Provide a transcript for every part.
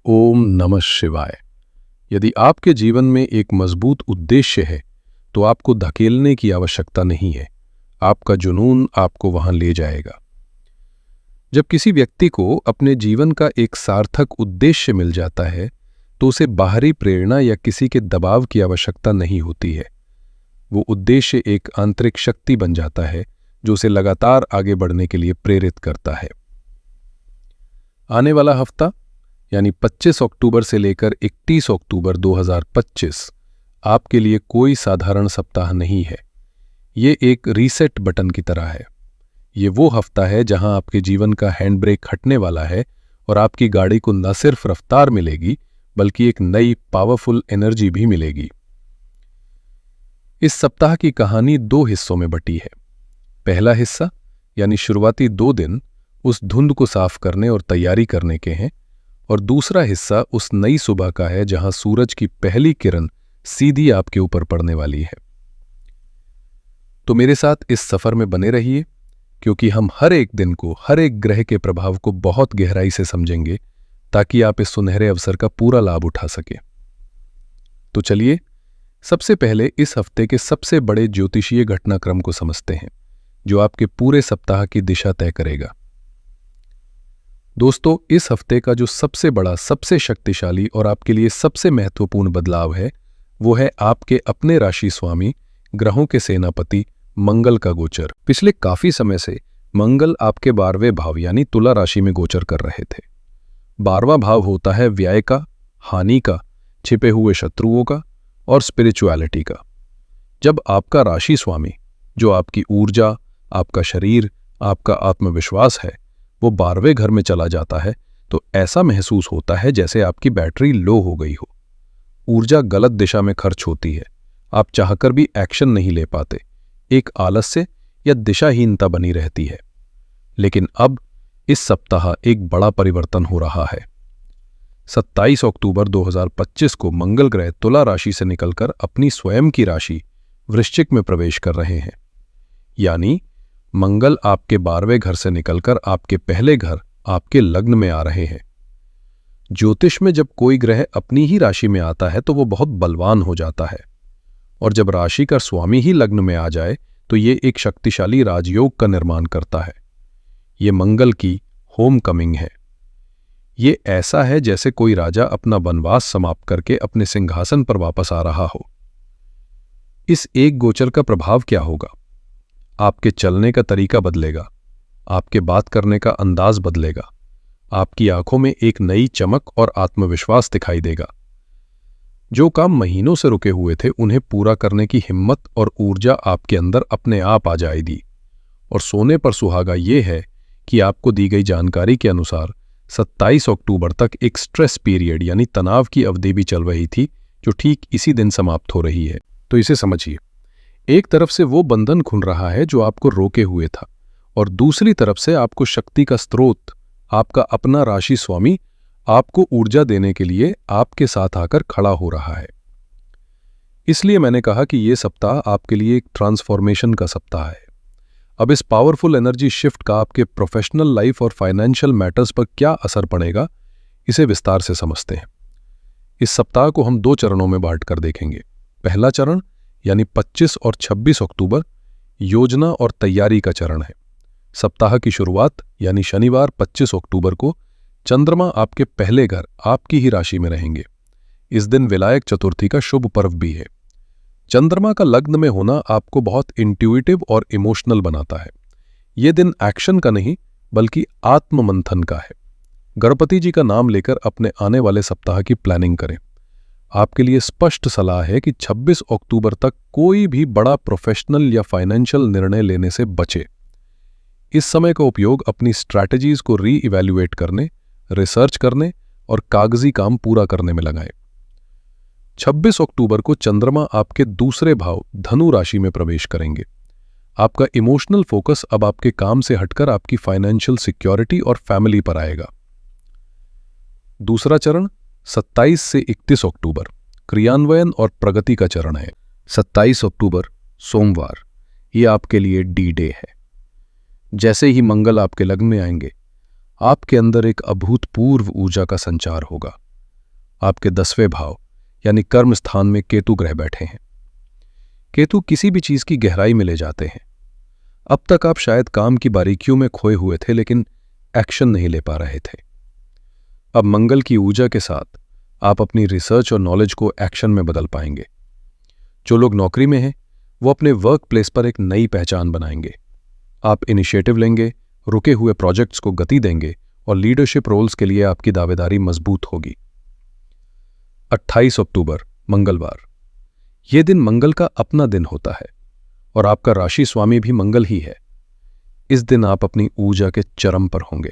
ओम नमः शिवाय। यदि आपके जीवन में एक मजबूत उद्देश्य है तो आपको धकेलने की आवश्यकता नहीं है। आपका जुनून आपको वहां ले जाएगा। जब किसी व्यक्ति को अपने जीवन का एक सार्थक उद्देश्य मिल जाता है तो उसे बाहरी प्रेरणा या किसी के दबाव की आवश्यकता नहीं होती है। वो उद्देश्य एक आंतरिक शक्ति बन जाता है जो उसे लगातार आगे बढ़ने के लिए प्रेरित करता है। आने वाला हफ्ता यानी 25 अक्टूबर से लेकर 31 अक्टूबर 2025 आपके लिए कोई साधारण सप्ताह नहीं है। ये एक रीसेट बटन की तरह है। ये वो हफ्ता है जहां आपके जीवन का हैंड ब्रेक हटने वाला है और आपकी गाड़ी को न सिर्फ रफ्तार मिलेगी बल्कि एक नई पावरफुल एनर्जी भी मिलेगी। इस सप्ताह की कहानी 2 हिस्सों में बटी है। पहला हिस्सा यानी शुरुआती 2 दिन उस धुंध को साफ करने और तैयारी करने के हैं, और दूसरा हिस्सा उस नई सुबह का है जहां सूरज की पहली किरण सीधी आपके ऊपर पड़ने वाली है। तो मेरे साथ इस सफर में बने रहिए, क्योंकि हम हर एक दिन को, हर एक ग्रह के प्रभाव को बहुत गहराई से समझेंगे ताकि आप इस सुनहरे अवसर का पूरा लाभ उठा सके। तो चलिए सबसे पहले इस हफ्ते के सबसे बड़े ज्योतिषीय घटनाक्रम को समझते हैं जो आपके पूरे सप्ताह की दिशा तय करेगा। दोस्तों, इस हफ्ते का जो सबसे बड़ा, सबसे शक्तिशाली और आपके लिए सबसे महत्वपूर्ण बदलाव है वो है आपके अपने राशि स्वामी, ग्रहों के सेनापति मंगल का गोचर। पिछले काफी समय से मंगल आपके 12वें भाव यानी तुला राशि में गोचर कर रहे थे। 12वां भाव होता है व्यय का, हानि का, छिपे हुए शत्रुओं का और स्पिरिचुअलिटी का। जब आपका राशि स्वामी, जो आपकी ऊर्जा, आपका शरीर, आपका आत्मविश्वास है, वो 12वें घर में चला जाता है तो ऐसा महसूस होता है जैसे आपकी बैटरी लो हो गई हो। ऊर्जा गलत दिशा में खर्च होती है, आप चाहकर भी एक्शन नहीं ले पाते, एक आलस्य या दिशाहीनता बनी रहती है। लेकिन अब इस सप्ताह एक बड़ा परिवर्तन हो रहा है। 27 अक्टूबर 2025 को मंगल ग्रह तुला राशि से निकलकर अपनी स्वयं की राशि वृश्चिक में प्रवेश कर रहे हैं। यानी मंगल आपके 12वें घर से निकलकर आपके पहले घर, आपके लग्न में आ रहे हैं। ज्योतिष में जब कोई ग्रह अपनी ही राशि में आता है तो वो बहुत बलवान हो जाता है, और जब राशि का स्वामी ही लग्न में आ जाए तो ये एक शक्तिशाली राजयोग का निर्माण करता है। ये मंगल की होम कमिंग है। ये ऐसा है जैसे कोई राजा अपना वनवास समाप्त करके अपने सिंहासन पर वापस आ रहा हो। इस एक गोचर का प्रभाव क्या होगा? आपके चलने का तरीका बदलेगा, आपके बात करने का अंदाज बदलेगा, आपकी आंखों में एक नई चमक और आत्मविश्वास दिखाई देगा। जो काम महीनों से रुके हुए थे उन्हें पूरा करने की हिम्मत और ऊर्जा आपके अंदर अपने आप आ जाएगी। और सोने पर सुहागा ये है कि आपको दी गई जानकारी के अनुसार 27 अक्टूबर तक एक स्ट्रेस पीरियड यानी तनाव की अवधि भी चल रही थी जो ठीक इसी दिन समाप्त हो रही है। तो इसे समझिए, एक तरफ से वो बंधन खुल रहा है जो आपको रोके हुए था, और दूसरी तरफ से आपको शक्ति का स्रोत, आपका अपना राशि स्वामी, आपको ऊर्जा देने के लिए आपके साथ आकर खड़ा हो रहा है। इसलिए मैंने कहा कि ये सप्ताह आपके लिए एक ट्रांसफॉर्मेशन का सप्ताह है। अब इस पावरफुल एनर्जी शिफ्ट का आपके प्रोफेशनल लाइफ और फाइनेंशियल मैटर्स पर क्या असर पड़ेगा, इसे विस्तार से समझते हैं। इस सप्ताह को हम 2 चरणों में बांटकर देखेंगे। पहला चरण यानी 25 और 26 अक्टूबर योजना और तैयारी का चरण है। सप्ताह की शुरुआत यानी शनिवार 25 अक्टूबर को चंद्रमा आपके पहले घर, आपकी ही राशि में रहेंगे। इस दिन विनायक चतुर्थी का शुभ पर्व भी है। चंद्रमा का लग्न में होना आपको बहुत इंट्यूइटिव और इमोशनल बनाता है। ये दिन एक्शन का नहीं बल्कि आत्ममंथन का है। गणपति जी का नाम लेकर अपने आने वाले सप्ताह की प्लानिंग करें। आपके लिए स्पष्ट सलाह है कि 26 अक्टूबर तक कोई भी बड़ा प्रोफेशनल या फाइनेंशियल निर्णय लेने से बचे। इस समय का उपयोग अपनी स्ट्रैटेजीज को री-इवैल्यूएट करने, रिसर्च करने और कागजी काम पूरा करने में लगाएं। 26 अक्टूबर को चंद्रमा आपके दूसरे भाव धनु राशि में प्रवेश करेंगे। आपका इमोशनल फोकस अब आपके काम से हटकर आपकी फाइनेंशियल सिक्योरिटी और फैमिली पर आएगा। दूसरा चरण 27 से 31 अक्टूबर क्रियान्वयन और प्रगति का चरण है। 27 अक्टूबर सोमवार, ये आपके लिए डी डे है। जैसे ही मंगल आपके लग्न में आएंगे, आपके अंदर एक अभूतपूर्व ऊर्जा का संचार होगा। आपके 10वें भाव यानी कर्म स्थान में केतु ग्रह बैठे हैं। केतु किसी भी चीज की गहराई में ले जाते हैं। अब तक आप शायद काम की बारीकियों में खोए हुए थे, लेकिन एक्शन नहीं ले पा रहे थे। अब मंगल की ऊर्जा के साथ आप अपनी रिसर्च और नॉलेज को एक्शन में बदल पाएंगे। जो लोग नौकरी में हैं वो अपने वर्क प्लेस पर एक नई पहचान बनाएंगे। आप इनिशिएटिव लेंगे, रुके हुए प्रोजेक्ट्स को गति देंगे और लीडरशिप रोल्स के लिए आपकी दावेदारी मजबूत होगी। 28 अक्टूबर मंगलवार, यह दिन मंगल का अपना दिन होता है और आपका राशि स्वामी भी मंगल ही है। इस दिन आप अपनी ऊर्जा के चरम पर होंगे।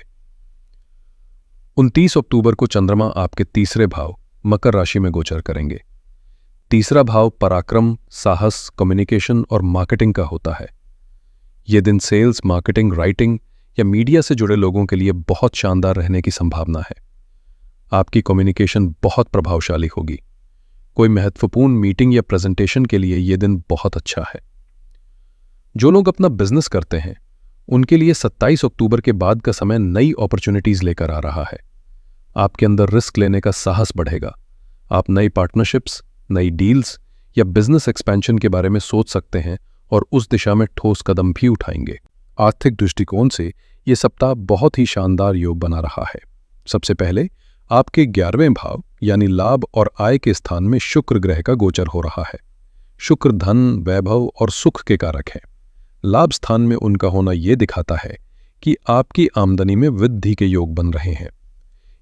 29 अक्टूबर को चंद्रमा आपके 3रे भाव मकर राशि में गोचर करेंगे। 3रा भाव पराक्रम, साहस, कम्युनिकेशन और मार्केटिंग का होता है। यह दिन सेल्स, मार्केटिंग, राइटिंग या मीडिया से जुड़े लोगों के लिए बहुत शानदार रहने की संभावना है। आपकी कम्युनिकेशन बहुत प्रभावशाली होगी। कोई महत्वपूर्ण मीटिंग या प्रेजेंटेशन के लिए यह दिन बहुत अच्छा है। जो लोग अपना बिजनेस करते हैं उनके लिए 27 अक्टूबर के बाद का समय नई अपॉर्चुनिटीज लेकर आ रहा है। आपके अंदर रिस्क लेने का साहस बढ़ेगा। आप नई पार्टनरशिप्स, नई डील्स या बिजनेस एक्सपेंशन के बारे में सोच सकते हैं और उस दिशा में ठोस कदम भी उठाएंगे। आर्थिक दृष्टिकोण से यह सप्ताह बहुत ही शानदार योग बना रहा है। सबसे पहले आपके 11वें भाव यानी लाभ और आय के स्थान में शुक्र ग्रह का गोचर हो रहा है। शुक्र धन, वैभव और सुख के कारक हैं। लाभ स्थान में उनका होना यह दिखाता है कि आपकी आमदनी में वृद्धि के योग बन रहे हैं।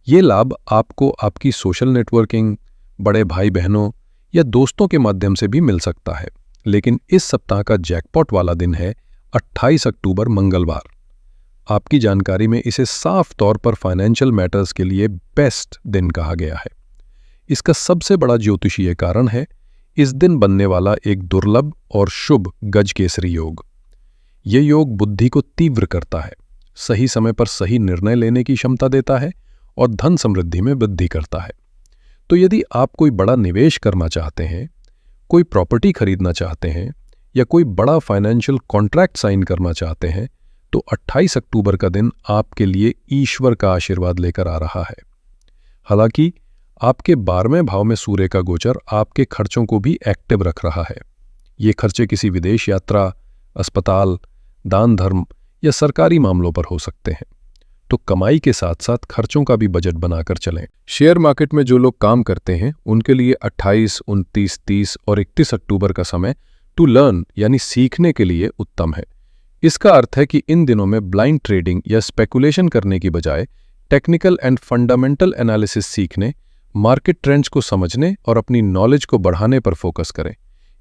ये लाभ आपको आपकी सोशल नेटवर्किंग, बड़े भाई बहनों या दोस्तों के माध्यम से भी मिल सकता है। लेकिन इस सप्ताह का जैकपॉट वाला दिन है 28 अक्टूबर मंगलवार। आपकी जानकारी में इसे साफ तौर पर फाइनेंशियल मैटर्स के लिए बेस्ट दिन कहा गया है। इसका सबसे बड़ा ज्योतिषीय कारण है इस दिन बनने वाला एक दुर्लभ और शुभ गजकेसरी योग। यह योग बुद्धि को तीव्र करता है, सही समय पर सही निर्णय लेने की क्षमता देता है और धन समृद्धि में वृद्धि करता है। तो यदि आप कोई बड़ा निवेश करना चाहते हैं, कोई प्रॉपर्टी खरीदना चाहते हैं या कोई बड़ा फाइनेंशियल कॉन्ट्रैक्ट साइन करना चाहते हैं तो 28 अक्टूबर का दिन आपके लिए ईश्वर का आशीर्वाद लेकर आ रहा है। हालांकि आपके 12वें भाव में सूर्य का गोचर आपके खर्चों को भी एक्टिव रख रहा है। ये खर्चे किसी विदेश यात्रा, अस्पताल, दान धर्म या सरकारी मामलों पर हो सकते हैं। तो कमाई के साथ साथ खर्चों का भी बजट बनाकर चलें। शेयर मार्केट में जो लोग काम करते हैं उनके लिए 28, 29, 30 और 31 अक्टूबर का समय टू लर्न यानी सीखने के लिए उत्तम है। इसका अर्थ है कि इन दिनों में ब्लाइंड ट्रेडिंग या स्पेकुलेशन करने की बजाय टेक्निकल एंड फंडामेंटल एनालिसिस सीखने, मार्केट ट्रेंड्स को समझने और अपनी नॉलेज को बढ़ाने पर फोकस करें।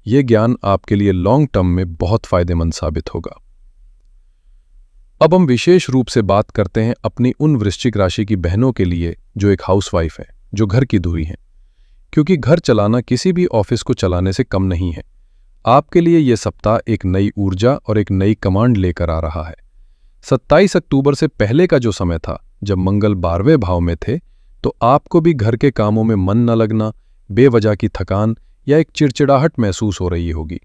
यह ज्ञान आपके लिए लॉन्ग टर्म में बहुत फायदेमंद साबित होगा। अब हम विशेष रूप से बात करते हैं अपनी उन वृश्चिक राशि की बहनों के लिए जो एक हाउसवाइफ है, जो घर की धुरी हैं। क्योंकि घर चलाना किसी भी ऑफिस को चलाने से कम नहीं है। आपके लिए यह सप्ताह एक नई ऊर्जा और एक नई कमांड लेकर आ रहा है। 27 अक्टूबर से पहले का जो समय था जब मंगल 12वें भाव में थे, तो आपको भी घर के कामों में मन न लगना, बेवजह की थकान या एक चिड़चिड़ाहट महसूस हो रही होगी।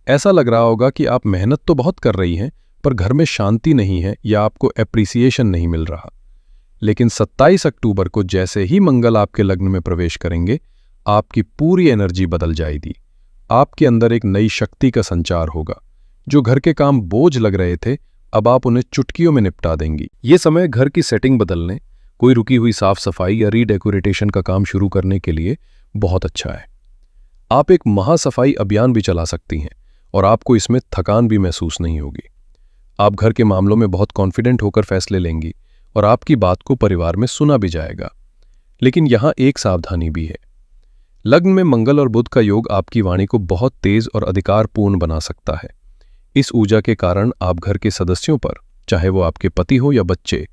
ऐसा लग रहा होगा कि आप मेहनत तो बहुत कर रही हैं पर घर में शांति नहीं है या आपको एप्रिसिएशन नहीं मिल रहा। लेकिन 27 अक्टूबर को जैसे ही मंगल आपके लग्न में प्रवेश करेंगे, आपकी पूरी एनर्जी बदल जाएगी। आपके अंदर एक नई शक्ति का संचार होगा। जो घर के काम बोझ लग रहे थे, अब आप उन्हें चुटकियों में निपटा देंगी। ये समय घर की सेटिंग बदलने, कोई रुकी हुई साफ सफाई या रीडेकोरेटेशन का काम शुरू करने के लिए बहुत अच्छा है। आप एक महासफाई अभियान भी चला सकती हैं और आपको इसमें थकान भी महसूस नहीं होगी। आप घर के मामलों में बहुत कॉन्फिडेंट होकर फैसले लेंगी और आपकी बात को परिवार में सुना भी जाएगा। लेकिन यहां एक सावधानी भी है। लग्न में मंगल और बुध का योग आपकी वाणी को बहुत तेज और अधिकारपूर्ण बना सकता है। इस ऊर्जा के कारण आप घर के सदस्यों पर, चाहे वो आपके पति हो या बच्चे,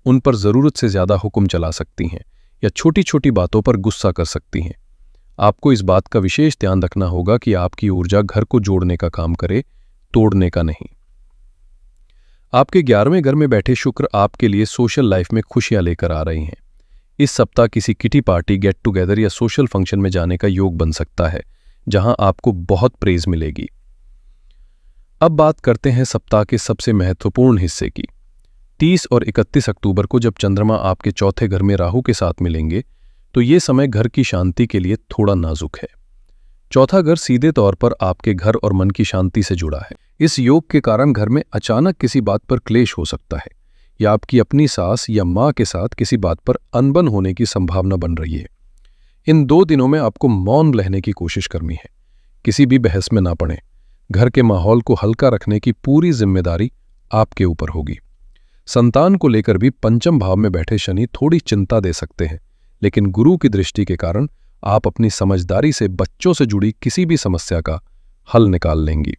उन पर जरूरत से ज्यादा हुक्म चला सकती हैं या छोटी छोटी बातों पर गुस्सा कर सकती हैं। आपको इस बात का विशेष ध्यान रखना होगा कि आपकी ऊर्जा घर को जोड़ने का काम करे, तोड़ने का नहीं। आपके 11वें घर में बैठे शुक्र आपके लिए सोशल लाइफ में खुशियां लेकर आ रही हैं। इस सप्ताह किसी किटी पार्टी, गेट टुगेदर या सोशल फंक्शन में जाने का योग बन सकता है, जहां आपको बहुत प्रेज मिलेगी। अब बात करते हैं सप्ताह के सबसे महत्वपूर्ण हिस्से की। 30 और 31 अक्टूबर को जब चंद्रमा आपके चौथे घर में राहु के साथ मिलेंगे, तो ये समय घर की शांति के लिए थोड़ा नाजुक है। चौथा घर सीधे तौर पर आपके घर और मन की शांति से जुड़ा है। इस योग के कारण घर में अचानक किसी बात पर क्लेश हो सकता है या आपकी अपनी सास या माँ के साथ किसी बात पर अनबन होने की संभावना बन रही है। इन 2 दिनों में आपको मौन रहने की कोशिश करनी है, किसी भी बहस में ना पड़ें। घर के माहौल को हल्का रखने की पूरी जिम्मेदारी आपके ऊपर होगी। संतान को लेकर भी पंचम भाव में बैठे शनि थोड़ी चिंता दे सकते हैं, लेकिन गुरु की दृष्टि के कारण आप अपनी समझदारी से बच्चों से जुड़ी किसी भी समस्या का हल निकाल लेंगी।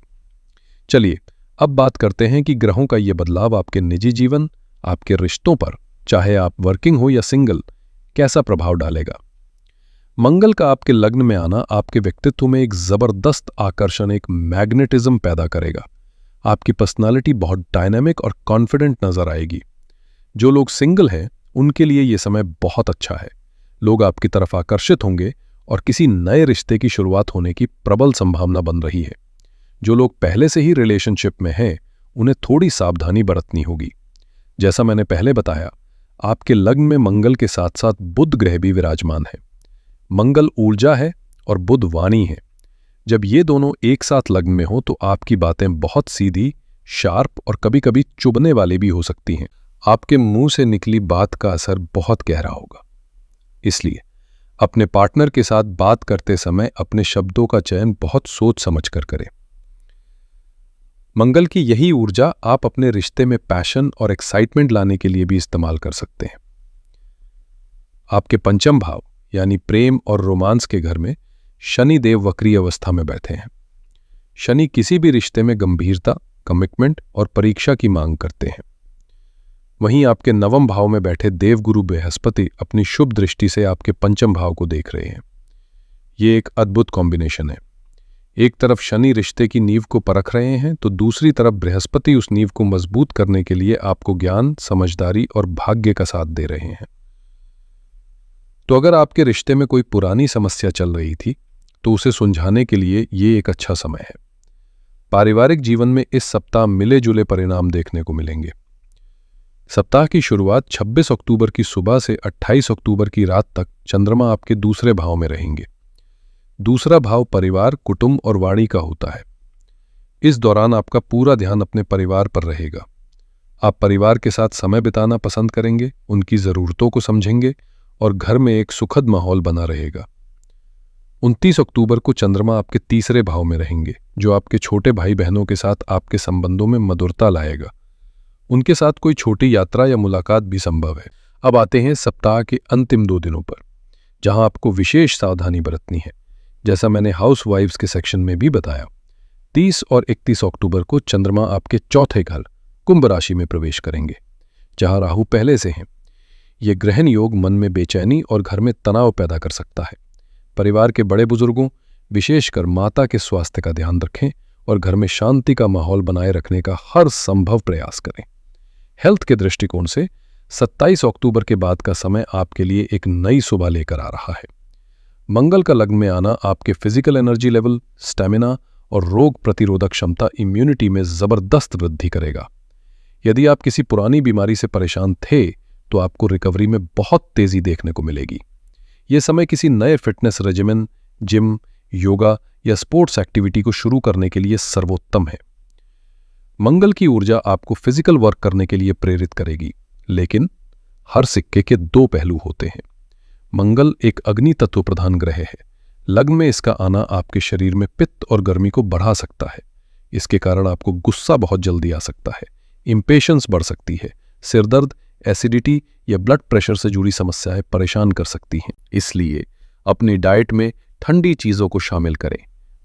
चलिए अब बात करते हैं कि ग्रहों का यह बदलाव आपके निजी जीवन, आपके रिश्तों पर, चाहे आप वर्किंग हो या सिंगल, कैसा प्रभाव डालेगा। मंगल का आपके लग्न में आना आपके व्यक्तित्व में एक जबरदस्त आकर्षण, एक मैग्नेटिज्म पैदा करेगा। आपकी पर्सनालिटी बहुत डायनामिक और कॉन्फिडेंट नजर आएगी। जो लोग सिंगल हैं उनके लिए यह समय बहुत अच्छा है। लोग आपकी तरफ आकर्षित होंगे और किसी नए रिश्ते की शुरुआत होने की प्रबल संभावना बन रही है। जो लोग पहले से ही रिलेशनशिप में हैं उन्हें थोड़ी सावधानी बरतनी होगी। जैसा मैंने पहले बताया, आपके लग्न में मंगल के साथ साथ बुध ग्रह भी विराजमान है। मंगल ऊर्जा है और बुध वाणी है। जब ये दोनों एक साथ लग्न में हो तो आपकी बातें बहुत सीधी, शार्प और कभी-कभी चुभने वाली भी हो सकती हैं। आपके मुंह से निकली बात का असर बहुत गहरा होगा। इसलिए अपने पार्टनर के साथ बात करते समय अपने शब्दों का चयन बहुत सोच समझ कर करें। मंगल की यही ऊर्जा आप अपने रिश्ते में पैशन और एक्साइटमेंट लाने के लिए भी इस्तेमाल कर सकते हैं। आपके पंचम भाव यानी प्रेम और रोमांस के घर में शनि देव वक्री अवस्था में बैठे हैं। शनि किसी भी रिश्ते में गंभीरता, कमिटमेंट और परीक्षा की मांग करते हैं। वहीं आपके नवम भाव में बैठे देवगुरु बृहस्पति अपनी शुभ दृष्टि से आपके पंचम भाव को देख रहे हैं। ये एक अद्भुत कॉम्बिनेशन है। एक तरफ शनि रिश्ते की नींव को परख रहे हैं तो दूसरी तरफ बृहस्पति उस नींव को मजबूत करने के लिए आपको ज्ञान, समझदारी और भाग्य का साथ दे रहे हैं। तो अगर आपके रिश्ते में कोई पुरानी समस्या चल रही थी तो उसे सुलझाने के लिए ये एक अच्छा समय है। पारिवारिक जीवन में इस सप्ताह मिले जुले परिणाम देखने को मिलेंगे। सप्ताह की शुरुआत 26 अक्टूबर की सुबह से 28 अक्टूबर की रात तक चंद्रमा आपके दूसरे भाव में रहेंगे। दूसरा भाव परिवार, कुटुंब और वाणी का होता है। इस दौरान आपका पूरा ध्यान अपने परिवार पर रहेगा। आप परिवार के साथ समय बिताना पसंद करेंगे, उनकी ज़रूरतों को समझेंगे और घर में एक सुखद माहौल बना रहेगा। 29 अक्टूबर को चंद्रमा आपके तीसरे भाव में रहेंगे, जो आपके छोटे भाई बहनों के साथ आपके संबंधों में मधुरता लाएगा। उनके साथ कोई छोटी यात्रा या मुलाकात भी संभव है। अब आते हैं सप्ताह के अंतिम 2 दिनों पर, जहां आपको विशेष सावधानी बरतनी है। जैसा मैंने हाउस वाइफ्स के सेक्शन में भी बताया, 30 और 31 अक्टूबर को चंद्रमा आपके चौथे घर कुंभ राशि में प्रवेश करेंगे, जहां राहु पहले से हैं। यह ग्रहण योग मन में बेचैनी और घर में तनाव पैदा कर सकता है। परिवार के बड़े बुजुर्गों, विशेषकर माता के स्वास्थ्य का ध्यान रखें और घर में शांति का माहौल बनाए रखने का हर संभव प्रयास करें। हेल्थ के दृष्टिकोण से 27 अक्टूबर के बाद का समय आपके लिए एक नई सुबह लेकर आ रहा है। मंगल का लग्न में आना आपके फिजिकल एनर्जी लेवल, स्टेमिना और रोग प्रतिरोधक क्षमता, इम्यूनिटी में जबरदस्त वृद्धि करेगा। यदि आप किसी पुरानी बीमारी से परेशान थे तो आपको रिकवरी में बहुत तेजी देखने को मिलेगी। यह समय किसी नए फिटनेस रेजिमेन, जिम, योगा या स्पोर्ट्स एक्टिविटी को शुरू करने के लिए सर्वोत्तम है। मंगल की ऊर्जा आपको फिजिकल वर्क करने के लिए प्रेरित करेगी, लेकिन हर सिक्के के 2 पहलू होते हैं। मंगल एक अग्नि तत्व प्रधान ग्रह है। लग्न में इसका आना आपके शरीर में पित्त और गर्मी को बढ़ा सकता है। इसके कारण आपको गुस्सा बहुत जल्दी आ सकता है, इंपेशेंस बढ़ सकती है, सिरदर्द, एसिडिटी या ब्लड प्रेशर से जुड़ी समस्याएं परेशान कर सकती हैं। इसलिए अपनी डाइट में ठंडी चीज़ों को शामिल करें,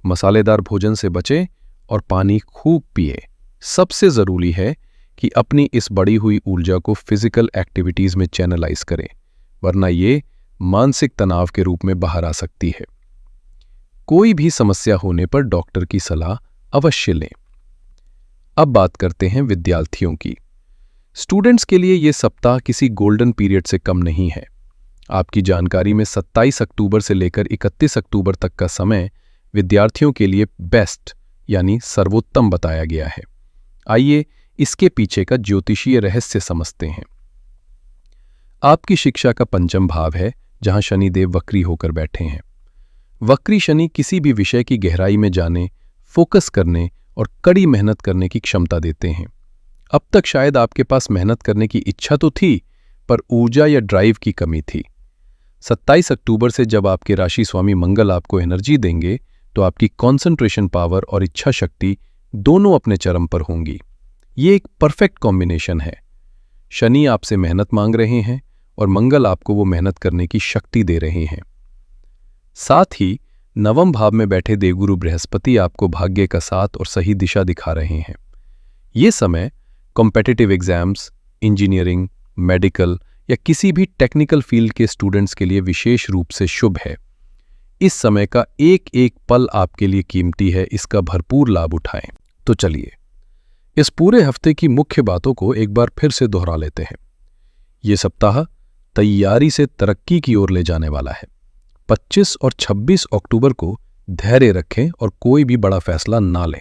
मसालेदार भोजन से बचें और पानी खूब पिए। सबसे ज़रूरी है कि अपनी इस बढ़ी हुई ऊर्जा को फिजिकल एक्टिविटीज़ में चैनलाइज करें, वरना ये मानसिक तनाव के रूप में बाहर आ सकती है। कोई भी समस्या होने पर डॉक्टर की सलाह अवश्य लें। अब बात करते हैं विद्यार्थियों की। स्टूडेंट्स के लिए यह सप्ताह किसी गोल्डन पीरियड से कम नहीं है। आपकी जानकारी में 27 अक्टूबर से लेकर 31 अक्टूबर तक का समय विद्यार्थियों के लिए बेस्ट यानी सर्वोत्तम बताया गया है। आइए इसके पीछे का ज्योतिषीय रहस्य समझते हैं। आपकी शिक्षा का पंचम भाव है जहां शनिदेव वक्री होकर बैठे हैं। वक्री शनि किसी भी विषय की गहराई में जाने, फोकस करने और कड़ी मेहनत करने की क्षमता देते हैं। अब तक शायद आपके पास मेहनत करने की इच्छा तो थी, पर ऊर्जा या ड्राइव की कमी थी। 27 अक्टूबर से जब आपके राशि स्वामी मंगल आपको एनर्जी देंगे, तो आपकी कॉन्सेंट्रेशन पावर और इच्छा शक्ति दोनों अपने चरम पर होंगी। ये एक परफेक्ट कॉम्बिनेशन है। शनि आपसे मेहनत मांग रहे हैं और मंगल आपको वो मेहनत करने की शक्ति दे रहे हैं। साथ ही नवम भाव में बैठे देवगुरु बृहस्पति आपको भाग्य का साथ और सही दिशा दिखा रहे हैं। ये समय कॉम्पिटिटिव एग्जाम्स, इंजीनियरिंग, मेडिकल या किसी भी टेक्निकल फील्ड के स्टूडेंट्स के लिए विशेष रूप से शुभ है। इस समय का एक एक पल आपके लिए कीमती है, इसका भरपूर लाभ उठाएं। तो चलिए इस पूरे हफ्ते की मुख्य बातों को एक बार फिर से दोहरा लेते हैं। ये सप्ताह तैयारी से तरक्की की ओर ले जाने वाला है। 25 और 26 अक्टूबर को धैर्य रखें और कोई भी बड़ा फैसला ना लें।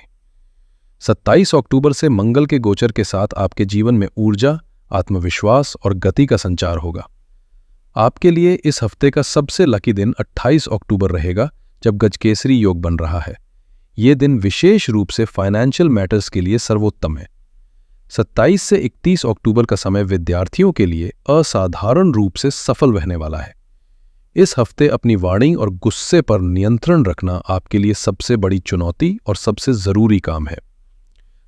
27 अक्टूबर से मंगल के गोचर के साथ आपके जीवन में ऊर्जा, आत्मविश्वास और गति का संचार होगा। आपके लिए इस हफ्ते का सबसे लकी दिन 28 अक्टूबर रहेगा, जब गजकेसरी योग बन रहा है। ये दिन विशेष रूप से फाइनेंशियल मैटर्स के लिए सर्वोत्तम है। 27 से 31 अक्टूबर का समय विद्यार्थियों के लिए असाधारण रूप से सफल रहने वाला है। इस हफ्ते अपनी वाणी और गुस्से पर नियंत्रण रखना आपके लिए सबसे बड़ी चुनौती और सबसे जरूरी काम है।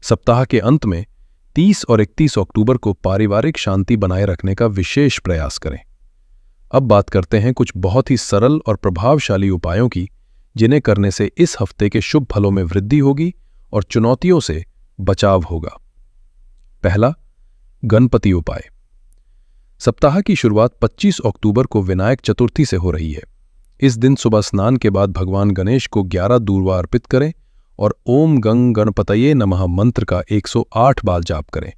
सप्ताह के अंत में 30 और 31 अक्टूबर को पारिवारिक शांति बनाए रखने का विशेष प्रयास करें। अब बात करते हैं कुछ बहुत ही सरल और प्रभावशाली उपायों की, जिन्हें करने से इस हफ्ते के शुभ फलों में वृद्धि होगी और चुनौतियों से बचाव होगा। पहला, गणपति उपाय। सप्ताह की शुरुआत 25 अक्टूबर को विनायक चतुर्थी से हो रही है। इस दिन सुबह स्नान के बाद भगवान गणेश को 11 दूर्वा अर्पित करें और ओम गं गणपतये नमः मंत्र का 108 बार जाप करें।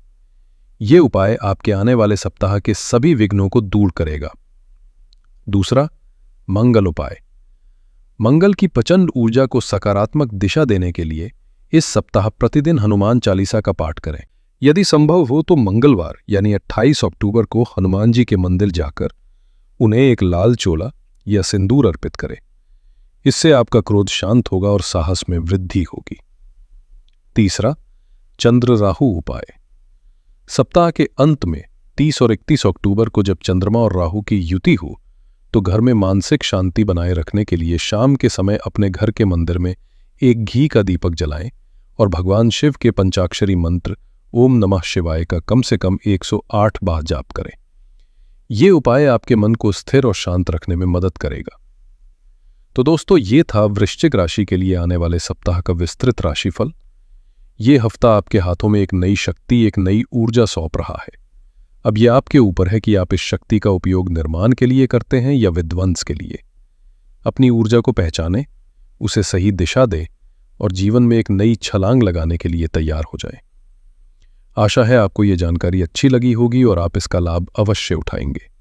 ये उपाय आपके आने वाले सप्ताह के सभी विघ्नों को दूर करेगा। दूसरा, मंगल उपाय। मंगल की प्रचंड ऊर्जा को सकारात्मक दिशा देने के लिए इस सप्ताह प्रतिदिन हनुमान चालीसा का पाठ करें। यदि संभव हो तो मंगलवार यानी 28 अक्टूबर को हनुमान जी के मंदिर जाकर उन्हें एक लाल चोला या सिंदूर अर्पित करें। इससे आपका क्रोध शांत होगा और साहस में वृद्धि होगी। तीसरा, चंद्र राहु उपाय। सप्ताह के अंत में 30 और 31 अक्टूबर को जब चंद्रमा और राहु की युति हो, तो घर में मानसिक शांति बनाए रखने के लिए शाम के समय अपने घर के मंदिर में एक घी का दीपक जलाएं और भगवान शिव के पंचाक्षरी मंत्र ओम नमः शिवाय का कम से कम 108 बार जाप करें। ये उपाय आपके मन को स्थिर और शांत रखने में मदद करेगा। तो दोस्तों, ये था वृश्चिक राशि के लिए आने वाले सप्ताह का विस्तृत राशिफल। ये हफ्ता आपके हाथों में एक नई शक्ति, एक नई ऊर्जा सौंप रहा है। अब यह आपके ऊपर है कि आप इस शक्ति का उपयोग निर्माण के लिए करते हैं या विध्वंस के लिए। अपनी ऊर्जा को पहचानें, उसे सही दिशा दें और जीवन में एक नई छलांग लगाने के लिए तैयार हो जाएं। आशा है आपको ये जानकारी अच्छी लगी होगी और आप इसका लाभ अवश्य उठाएंगे।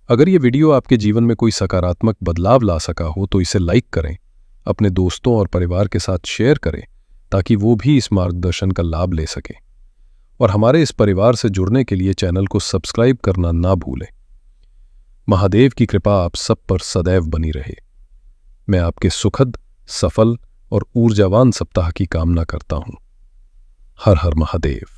अगर ये वीडियो आपके जीवन में कोई सकारात्मक बदलाव ला सका हो तो इसे लाइक करें, अपने दोस्तों और परिवार के साथ शेयर करें, ताकि वो भी इस मार्गदर्शन का लाभ ले सकें। और हमारे इस परिवार से जुड़ने के लिए चैनल को सब्सक्राइब करना ना भूलें। महादेव की कृपा आप सब पर सदैव बनी रहे। मैं आपके सुखद, सफल और ऊर्जावान सप्ताह की कामना करता हूं। हर हर महादेव।